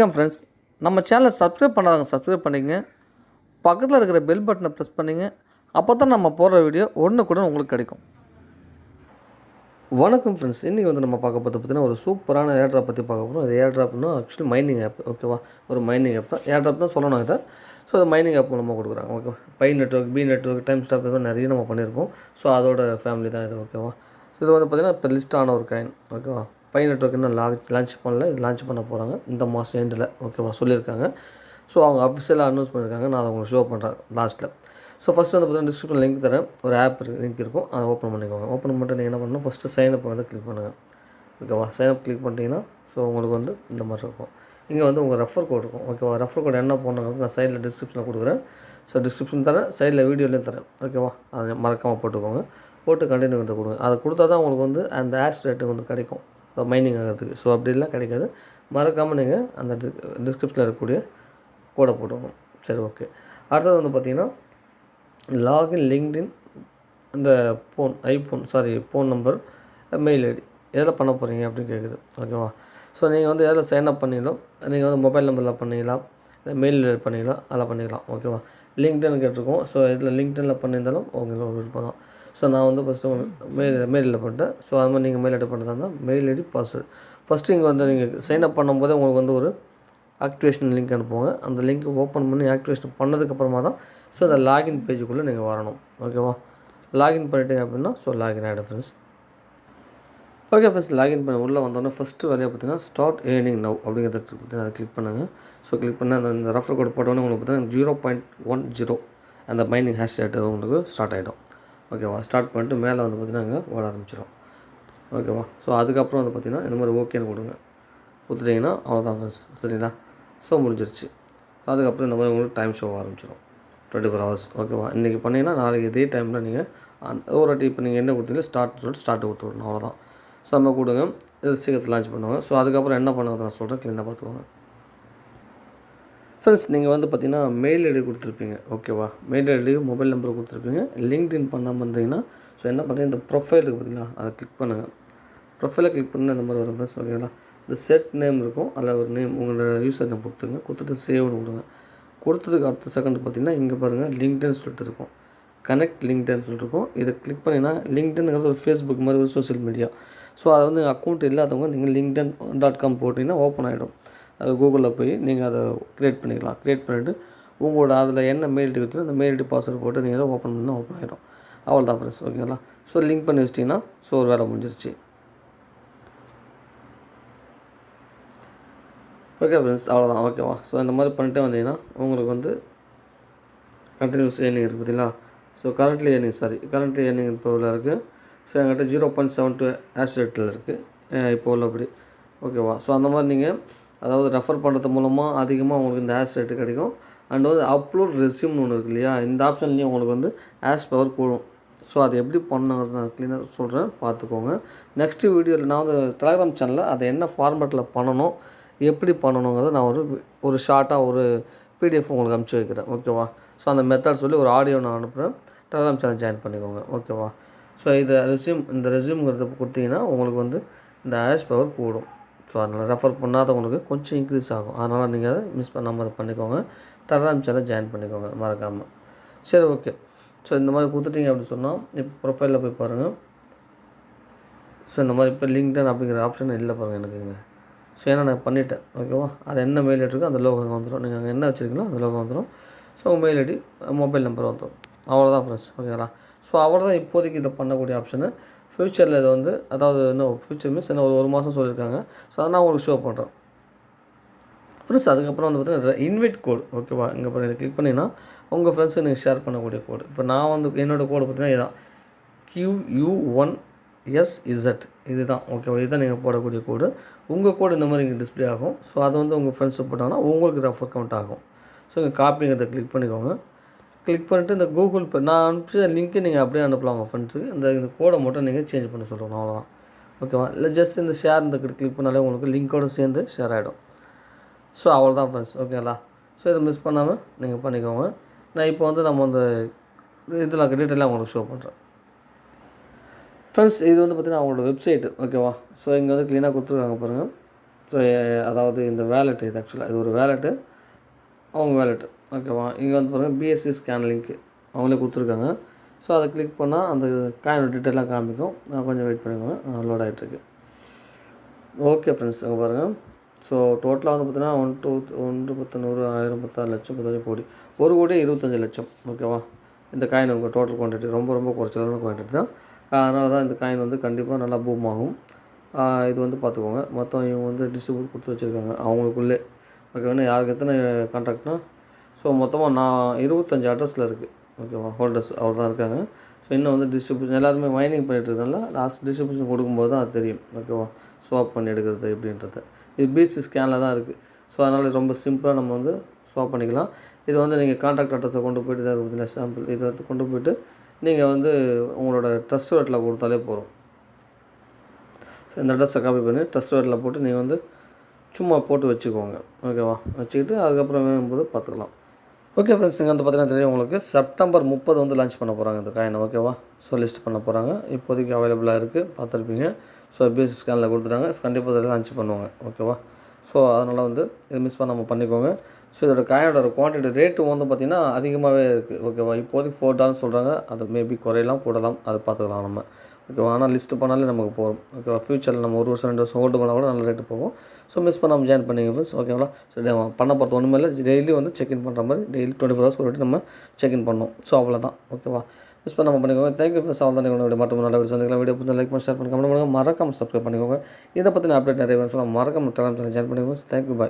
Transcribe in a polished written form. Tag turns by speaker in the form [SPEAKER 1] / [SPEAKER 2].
[SPEAKER 1] Welcome friends. நம்ம சேனலை subscribe பண்ணாதவங்க சப்ஸ்கிரைப் பண்ணிக்கங்க. பக்கத்தில் இருக்கிற பெல் பட்டனை ப்ரெஸ் பண்ணிங்க. அப்போ தான் நம்ம போடுற வீடியோ ஒன்றுக்குடன் உங்களுக்கு கிடைக்கும். வணக்கம் ஃப்ரெண்ட்ஸ். இன்றைக்கி நம்ம பார்க்க பார்த்தீங்கன்னா ஒரு சூப்பரான ஏர்ட்ராப் பற்றி பார்க்க போகிறோம். இது ஏர்ட்ராப்னா ஆக்சுவலி மைனிங் ஆப். ஓகேவா, ஒரு மைனிங் ஆப் தான். ஏர்ட்ராப் தான் சொல்லணும் இதை. ஸோ அது மைனிங் ஆப் மூலமாக கொடுக்குறாங்க. ஓகேவா, by network, B network, time stop இது மாதிரி நிறைய நம்ம பண்ணியிருப்போம். ஸோ அதோட ஃபேமிலி தான் இது. ஓகேவா, ஸோ இது பார்த்திங்கன்னா இப்போ லிஸ்ட் ஆன ஒரு காயின். ஓகேவா, பை நெட்ஒர்க் இன்னும் லான்ச் பண்ணல, இது லான்ச் பண்ண போகிறாங்க இந்த மாதம் எண்டில். ஓகேவா, சொல்லியிருக்காங்க. ஸோ அவங்க அஃபிஷியலாக அனௌன்ஸ் பண்ணியிருக்காங்க. நான் அதை உங்களுக்கு ஷோ பண்ணுறேன் லாஸ்ட்டில். ஸோ ஃபஸ்ட்டு பார்த்தீங்கன்னா டிஸ்கிரிப்ஷன் லிங்க் தரேன். ஒரு ஆப் லிங்க் இருக்கும், அதை ஓப்பன் பண்ணிக்கோங்க. ஓப்பன் பண்ணிட்டு நீங்கள் என்ன பண்ணணும், ஃபஸ்ட்டு சைனப் கிளிக் பண்ணுங்கள். ஓகேவா, சைனப் கிளிக் பண்ணிட்டீங்கன்னா ஸோ உங்களுக்கு இந்த மாதிரி இருக்கும். இங்கே உங்கள் ரெஃபர் கோட் இருக்கும். ஓகேவா, ரெஃபர் கோட் என்ன போடணுங்கிறது நான் சைடில் டிஸ்கிரிப்ஷனில் கொடுக்குறேன். ஸோ டிஸ்கிரிப்ஷன் தரேன், சைடில் வீடியோலேயும் தரேன். ஓகேவா, அதை மறக்காமல் போட்டுக்கோங்க. போட்டு கண்டினியூ கொடுங்க. அதை கொடுத்தா தான் உங்களுக்கு அந்த ஆஷ் ரேட்டு கிடைக்கும் மைனிங் ஆகிறதுக்கு. ஸோ அப்படிலாம் கிடைக்காது. மறக்காமல் நீங்கள் அந்த டிஸ்கிரிப்ஷனில் இருக்கக்கூடிய கோடை போட்டுக்கணும். சரி, ஓகே. அடுத்தது பார்த்திங்கன்னா லாகின் லிங்க்டின் இந்த ஃபோன் நம்பர், மெயில் ஐடி எதில் பண்ண போகிறீங்க அப்படின்னு கேட்குது. ஓகேவா, ஸோ நீங்கள் எதில் சைன்அப் பண்ணிக்கலாம். நீங்கள் மொபைல் நம்பரில் பண்ணிக்கலாம், இல்லை மெயில் பண்ணிக்கலாம், அதெல்லாம் பண்ணிக்கலாம். ஓகேவா, லிங்க்டின் கேட்டிருக்கோம். ஸோ இதில் லிங்க்டினில் பண்ணியிருந்தாலும் உங்களுக்கு விருப்பம் தான். ஸோ நான் ஃபஸ்ட்டு மெயிலில் பண்ணிட்டேன். ஸோ அது மாதிரி நீங்கள் மெயில் ஐடி பண்ணுறதா இருந்தால் மெயில் ஐடி, பாஸ்வேர்டு ஃபஸ்ட்டு இங்கே நீங்கள் சைன்அப் பண்ணும்போதே உங்களுக்கு ஒரு ஆக்டிவேஷன் லிங்க் அனுப்புவாங்க. அந்த லிங்க் ஓப்பன் பண்ணி ஆக்டிவேஷன் பண்ணதுக்கப்புறமா தான் ஸோ அந்த லாகின் பேஜுக்குள்ளே நீங்கள் வரணும். ஓகேவா, லாகின் பண்ணிட்டீங்க அப்படின்னா ஸோ லாகின் ஆகிடும் ஃப்ரெண்ட்ஸ். ஓகே ஃப்ரெண்ட்ஸ், லாகின் பண்ணி உள்ளே வந்தோடனே ஃபஸ்ட்டு வேலையை பார்த்தீங்கன்னா ஸ்டார்ட் ஏர்னிங் நவ் அப்படிங்கிறத அதை கிளிக் பண்ணுங்கள். ஸோ கிளிக் பண்ண அந்த ரெஃபர் கோட் போட்டோன்னே உங்களுக்கு பார்த்தீங்கன்னா 0.10 அந்த மைனிங் ஹேஷ் ரேட் உங்களுக்கு ஸ்டார்ட் ஆகிடும். ஓகேவா, ஸ்டார்ட் பண்ணிட்டு மேலே பார்த்திங்கன்னா அங்கே ஓட ஆரம்பிச்சிடும். ஓகேவா, ஸோ அதுக்கப்புறம் பார்த்திங்கன்னா இந்த மாதிரி ஓகேன்னு கொடுங்க. கொடுத்துட்டிங்கன்னா அவ்வளோதான் ஃப்ரெண்ட்ஸ். சரிங்களா, ஸோ முடிஞ்சிருச்சு. அதுக்கப்புறம் இந்த மாதிரி உங்களுக்கு டைம் ஷோ ஆரம்பிச்சிடும் 24 hours. ஓகேவா, இன்றைக்கி பண்ணிங்கன்னா நாளைக்கு இதே டைமில் நீங்கள் ஒரு வாட்டி இப்போ நீங்கள் என்ன கொடுத்தீங்களோ ஸ்டார்ட் கொடுத்து விடணும். அவ்வளோதான். ஸோ நம்ம கொடுங்க, இது சீக்கிரத்தில் லான்ச் பண்ணுவாங்க. ஸோ அதுக்கப்புறம் என்ன பண்ணுறது நான் சொல்கிறேன், க்ளீனாக பார்த்துக்கோங்க ஃப்ரெண்ட்ஸ். நீங்கள் பார்த்திங்கன்னா மெயில் ஐடி கொடுத்துருப்பீங்க. ஓகேவா, மெயில் ஐடி, மொபைல் நம்பர் கொடுத்துருப்பீங்க. லிங்க்டின் பண்ணாமல் இருந்தீங்கன்னா ஸோ என்ன பண்ணுறீங்க, இந்த ப்ரொஃபைலுக்கு பார்த்தீங்களா அதை கிளிக் பண்ணுங்கள். ப்ரொஃபைலை கிளிக் பண்ணால் இந்த மாதிரி வரும் ஃப்ரெண்ட்ஸ். ஓகேங்களா, இந்த செட் நேம் இருக்கும், அதில் ஒரு நேம் உங்களோட யூசர் நேம் கொடுத்துட்டு சேவ்னு கொடுங்க. கொடுத்ததுக்கு அடுத்த செகண்ட் பார்த்திங்கன்னா இங்கே பாருங்கள் லிங்க்டின் சொல்லிட்டு இருக்கும், கனெக்ட் லிங்க்டின் சொல்லிட்டு இருக்கும். இதை கிளிக் பண்ணிங்கன்னா லிங்க்டின்ங்கிறது ஒரு ஃபேஸ்புக் மாதிரி ஒரு சோஷியல் மீடியா. ஸோ அதை அக்கௌண்ட் இல்லாதவங்க நீங்கள் linkedin.com போட்டிங்கன்னா ஓப்பன் ஆகிடும். அது கூகுளில் போய் நீங்கள் அதை க்ரியேட் பண்ணிக்கலாம். க்ரியேட் பண்ணிவிட்டு உங்களோட அதில் என்ன மெயில் ஐடி கொடுத்து அந்த மெயில் ஐடி பாஸ்வேர்டு போட்டு நீங்கள் எதாவது ஓப்பன் பண்ணால் ஓப்பன் ஆகிடும். அவ்வளோ தான் ஃப்ரெண்ட்ஸ். ஓகேங்களா, ஸோ லிங்க் பண்ணி வச்சிட்டிங்கன்னா ஸோ ஒரு வேலை முடிஞ்சிருச்சு. ஓகே ஃப்ரெண்ட்ஸ், அவ்வளோதான். ஓகேவா, ஸோ இந்த மாதிரி பண்ணிட்டே வந்தீங்கன்னா உங்களுக்கு கண்டினியூஸ் ஏர்னிங் இருக்குது பார்த்தீங்களா. ஸோ கரண்ட்லி ஏர்னிங் இப்போ உள்ள இருக்குது. ஸோ என்கிட்ட 0.72 ஹேஷ் ரேட்டில் இருக்குது இப்போ உள்ளபடி. ஓகேவா, ஸோ அந்த மாதிரி நீங்கள் அதாவது ரெஃபர் பண்ணுறது மூலமாக அதிகமாக உங்களுக்கு இந்த ஹேஷ் ரேட்டு கிடைக்கும். அண்ட் அப்லோட் ரெஸ்யூம்னு ஒன்று இருக்குது இல்லையா, இந்த ஆப்ஷன்லேயும் உங்களுக்கு ஹேஷ் பவர் கூடும். ஸோ அது எப்படி பண்ணுங்கிறது நான் க்ளீனாக சொல்கிறேன், பார்த்துக்கோங்க. நெக்ஸ்ட்டு வீடியோவில் நான் டெலகிராம் சேனலில் அதை என்ன ஃபார்மேட்டில் பண்ணணும், எப்படி பண்ணணுங்கிறத நான் ஒரு ஷார்ட்டாக ஒரு பிடிஎஃப் உங்களுக்கு அனுப்பிச்சி வைக்கிறேன். ஓகேவா, ஸோ அந்த மெத்தட் சொல்லி ஒரு ஆடியோ நான் அனுப்புகிறேன். டெலகிராம் சேனல் ஜாயின் பண்ணிக்கோங்க. ஓகேவா, ஸோ இந்த ரெஸ்யூம்ங்கிறத கொடுத்தீங்கன்னா உங்களுக்கு இந்த ஹேஷ் பவர் கூடும். ஸோ அதனால் ரெஃபர் பண்ணாதவங்களுக்கு கொஞ்சம் இன்க்ரீஸ் ஆகும். அதனால் நீங்கள் அதை மிஸ் பண்ணாமல் அதை பண்ணிக்கோங்க. டெலகிராம் சேனல் ஜாயின் பண்ணிக்கோங்க மறக்காமல். சரி, ஓகே. ஸோ இந்த மாதிரி கொடுத்துட்டீங்க அப்படின்னு சொன்னால் இப்போ ப்ரொஃபைலில் போய் பாருங்கள். ஸோ இந்த மாதிரி இப்போ லிங்க்டின் அப்படிங்கிற ஆப்ஷன் இல்லை பாருங்கள் எனக்குங்க. ஸோ ஏன்னா நான் பண்ணிவிட்டேன். ஓகேவா, அது என்ன மெயில் ஐடி இருக்கோ அந்த லோகோ வந்துடும். நீங்கள் அங்கே என்ன வச்சுருக்கீங்களோ அந்த லோகோ வந்துடும். ஸோ உங்கள் மெயில் ஐடி, மொபைல் நம்பர் வந்துடும். அவ்வளோதான் ஃப்ரெண்ட்ஸ். ஓகேங்களா, ஸோ அவ்வளோதான் இப்போதைக்கு இதை பண்ணக்கூடிய ஆப்ஷனு. ஃப்யூச்சரில் இது அதாவது இன்னும் ஃப்யூச்சர் மீன்ஸ் இன்னும் ஒரு மாதம் சொல்லியிருக்காங்க. ஸோ அதை நான் உங்களுக்கு ஷோ பண்ணுறேன் ஃப்ரெண்ட்ஸ். அதுக்கப்புறம் பார்த்தீங்கன்னா இன்வைட் கோடு. ஓகேவா, இங்கே இதை கிளிக் பண்ணிங்கன்னா உங்கள் ஃப்ரெண்ட்ஸுக்கு நீங்கள் ஷேர் பண்ணக்கூடிய கோடு. இப்போ நான் என்னோடய கோடு பார்த்தீங்கன்னா இதுதான் QU1SZ இதுதான். ஓகேவா, இதுதான் நீங்கள் போடக்கூடிய கோடு. உங்கள் கோடு இந்த மாதிரி இங்கே டிஸ்பிளே ஆகும். ஸோ அது உங்கள் ஃப்ரெண்ட்ஸு போட்டாங்கன்னா உங்களுக்கு ரெஃபர் கவுண்ட் ஆகும். ஸோ இங்கே காப்பிங்கிறத கிளிக் பண்ணிக்கோங்க. கிளிக் பண்ணிவிட்டு இந்த கூகுள் பே நான் அனுப்பிச்ச லிங்க்கு நீங்கள் அப்படியே அனுப்பலாம் உங்கள் ஃப்ரெண்ட்ஸுக்கு. இந்த கோடை மட்டும் நீங்கள் சேஞ்ச் பண்ண சொல்கிறோம், அவ்வளோதான். ஓகேவா, இல்லை ஜஸ்ட் இந்த ஷேர் இந்த கிளிக் பண்ணாலே உங்களுக்கு லிங்க்கோடு சேர்ந்து ஷேர் ஆகிடும். ஸோ அவ்வளோதான் ஃப்ரெண்ட்ஸ். ஓகேங்களா, ஸோ இதை மிஸ் பண்ணாமல் நீங்கள் பண்ணிக்கோங்க. நான் இப்போ நம்ம இதில் டீட்டெயிலாக உங்களுக்கு ஷோ பண்ணுறேன் ஃப்ரெண்ட்ஸ். இது பார்த்திங்கன்னா அவங்களோட வெப்சைட்டு. ஓகேவா, ஸோ இங்கே க்ளீனாக கொடுத்துருக்காங்க பாருங்கள். ஸோ அதாவது இந்த வேலெட் இது ஆக்சுவலாக இது ஒரு வேலெட்டு, அவங்க வேலெட்டு ஓகேவா. இங்கே வந்து பாருங்கள் பிஎஸ்சி ஸ்கேன் லிங்க்கு அவங்களே கொடுத்துருக்காங்க. ஸோ அதை கிளிக் பண்ணால் அந்த காயினோட டீட்டெயிலாம் காமிக்கும். கொஞ்சம் வெயிட் பண்ணிக்கோங்க, லோட் ஆகிட்டுருக்கு. ஓகே ஃப்ரெண்ட்ஸ், அங்கே பாருங்கள். ஸோ டோட்டலாக வந்து பார்த்தீங்கன்னா 1 10 100 1000 10 லட்சம் 15 கோடி 1,25,00,000 ஓகேவா. இந்த காயின் உங்கள் டோட்டல் குவான்டிட்டி ரொம்ப குறைச்சலான குவான்டிட்டி தான். அதனால தான் இந்த காயின் வந்து கண்டிப்பாக நல்லா பூம் ஆகும். இது வந்து பார்த்துக்கோங்க. மொத்தம் இவங்க வந்து டிஸ்ட்ரிபியூட் கொடுத்து வச்சுருக்காங்க அவங்களுக்குள்ளே ஓகேவா. யாருக்கு எத்தனை கான்ட்ராக்ட்னா, ஸோ மொத்தமாக 25 அட்ரஸில் இருக்குது ஓகேவா. ஹோல்டர்ஸ் அவர் தான் இருக்காங்க. ஸோ இன்னும் வந்து டிஸ்ட்ரிபியூஷன் எல்லாருமே மைனிங் பண்ணிட்டு இருக்கனால லாஸ்ட் டிஸ்ட்ரிபியூஷன் கொடுக்கும்போது தான் அது தெரியும் ஓகேவா. ஸ்வாப் பண்ணி எடுக்கிறது எப்படின்றது. இது பிஎஸ்சி ஸ்கேனில் தான் இருக்குது. ஸோ அதனால் ரொம்ப சிம்பிளாக நம்ம வந்து ஸ்வாப் பண்ணிக்கலாம். இது வந்து நீங்கள் கான்ட்ராக்ட் அட்ரஸை கொண்டு போய்ட்டு தான் இருக்குது சாம்பிள். இதை வந்து கொண்டு போய்ட்டு நீங்கள் வந்து உங்களோட ட்ரஸ்ட் வேட்டில் கொடுத்தாலே போதும். ஸோ இந்த அட்ரஸை காப்பி பண்ணி ட்ரஸ்ட் வேட்டில் போட்டு நீங்கள் வந்து சும்மா போட்டு வச்சுக்கோங்க ஓகேவா. வச்சுக்கிட்டு அதுக்கப்புறம் வேணும்போது பார்த்துக்கலாம். ஓகே ஃப்ரெண்ட்ஸ், இங்கே வந்து பார்த்தீங்கன்னா தெரியும் உங்களுக்கு செப்டம்பர் 30 வந்து லான்ச் பண்ண போகிறாங்க இந்த காயினை ஓகேவா. ஸோ லிஸ்ட் பண்ண போகிறாங்க. இப்போதைக்கு அவைலபிளாக இருக்குது, பார்த்துருப்பீங்க. ஸோ பிஎஸ்சி ஸ்கேனில் கொடுத்துட்டாங்க. கண்டிப்பாக இதில் லான்ச் பண்ணுவாங்க ஓகேவா. ஸோ அதனால் வந்து இதை மிஸ் பண்ணாமல் பண்ணிக்கோங்க. ஸோ இதோட காயினோட குவான்டிட்டி ரேட்டு வந்து பார்த்திங்கன்னா அதிகமாகவே இருக்குது ஓகேவா. இப்போதைக்கு $4 சொல்கிறாங்க. அது மேபி குறையலாம் கூடலாம், அதை பார்த்துக்கலாம் நம்ம ஓகேவா. ஆனால் லிஸ்ட்டு பண்ணாலே நமக்கு போகும் ஓகேவா. ஃப்யூச்சரில் நம்ம 1 வருஷம் 2 வருஷம் ஹோல்டு பண்ணால் கூட நல்ல ரேட்டு போகும். ஸோ மிஸ் பண்ணாமல் ஜாயின் பண்ணிங்க ஃப்ரெண்ட்ஸ் ஓகேங்களா. ஸோ பண்ண போகிறது ஒன்றுமே இல்லை, டெய்லி வந்து செக்இன் பண்ணுற மாதிரி டெய்லி 24 ஹவர்ஸ் ஒரு நம்ம செக்இன் பண்ணணும். ஸோ அவ்வளோதான் ஓகேவா. மிஸ் பண்ணாமல் பண்ணிக்கோங்க. Thank you friends. அவ்வளோ தான். நீங்கள் மட்டும் நல்ல வீடியோ சந்திக்கலாம். வீடியோ பிடிச்சா லைக் பண்ணி ஷேர் பண்ணி கமெண்ட் பண்ணுங்கள். மறக்காம சப்ஸ்கிரைப் பண்ணிக்கோங்க. இதை பற்றி அப்டேட் நிறைய வேணும். மறக்காம டெலிகிராம் சேனல் ஜாயின் பண்ணிக்கோங்க. Thank you bye.